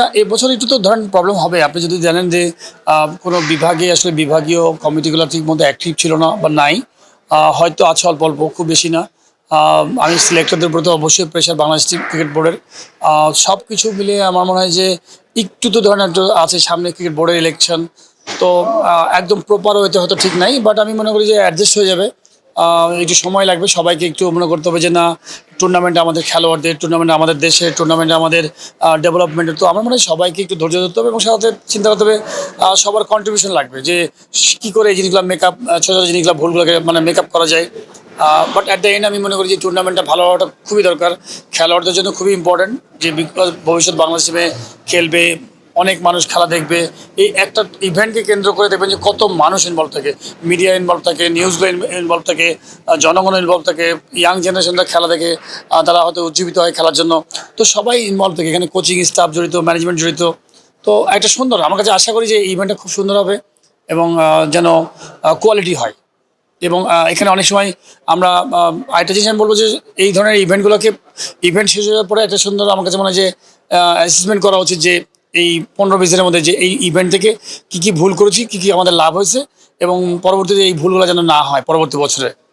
না, এবছর একটু তো ধরেন প্রবলেম হবে। আপনি যদি জানেন যে কোনো বিভাগে আসলে বিভাগীয় কমিটিগুলো ঠিকমতো অ্যাক্টিভ ছিল না বা নাই। হয়তো আছে অল্প, অল্প, খুব বেশি না। আমি সিলেক্টরদের উপরে তো অবশ্যই প্রেশার বাংলাদেশ ক্রিকেট বোর্ডের। সবকিছু মিলিয়ে আমার মনে হয় যে একটু তো ধরেন একটু আছে সামনে ক্রিকেট বোর্ডের ইলেকশন। তো একদম প্রপার ওয়েতে হয়তো ঠিক নাই। বাট আমি মনে করি যে অ্যাডজাস্ট হয়ে যাবে। একটু সময় লাগবে। সবাইকে একটু মনে করতে হবে যে না, টুর্নামেন্ট আমাদের খেলোয়াড়দের, টুর্নামেন্ট আমাদের দেশের, টুর্নামেন্ট আমাদের ডেভেলপমেন্টের। তো আমার মনে হয় সবাইকে একটু ধৈর্য ধরতে হবে এবং সাথে চিন্তা করতে হবে সবার কন্ট্রিবিউশন লাগবে যে কী করে এই জিনিসগুলো মেকআপ, ছোটো ছোটো জিনিসগুলো ভুলগুলোকে মানে মেকআপ করা যায়। বাট অ্যাট দ্য এন্ড আমি মনে করি যে টুর্নামেন্টটা ভালো হওয়াটা খুবই দরকার। খেলোয়াড়দের জন্য খুবই ইম্পর্ট্যান্ট যে বিকজ ভবিষ্যৎ বাংলাদেশ টিমে খেলবে, অনেক মানুষ খেলা দেখবে। এই একটা ইভেন্টকে কেন্দ্র করে দেখবেন যে কত মানুষ ইনভলভ থাকে, মিডিয়া ইনভলভ থাকে, নিউজগুলো ইনভলভ থাকে, জনগণ ইনভলভ থাকে, ইয়াং জেনারেশনরা খেলা দেখে, তারা হয়তো উজ্জীবিত হয় খেলার জন্য। তো সবাই ইনভলভ থাকে, এখানে কোচিং স্টাফ জড়িত, ম্যানেজমেন্ট জড়িত। তো একটা সুন্দর, আমার কাছে আশা করি যে এই ইভেন্টটা খুব সুন্দর হবে এবং যেন কোয়ালিটি হয়। এবং এখানে অনেক সময় আমরা আরেকটা জিনিস আমি বলবো যে এই ধরনের ইভেন্টগুলোকে, ইভেন্ট শেষ হয়ে যাওয়ার পরে একটা সুন্দর আমার কাছে মনে হয় যে অ্যাসেসমেন্ট করা উচিত যে এই 15-20 দিনের মধ্যে যে এই ইভেন্ট থেকে কী কী ভুল করেছি, কী কী আমাদের লাভ হয়েছে এবং পরবর্তীতে এই ভুলগুলো যেন না হয় পরবর্তী বছরে।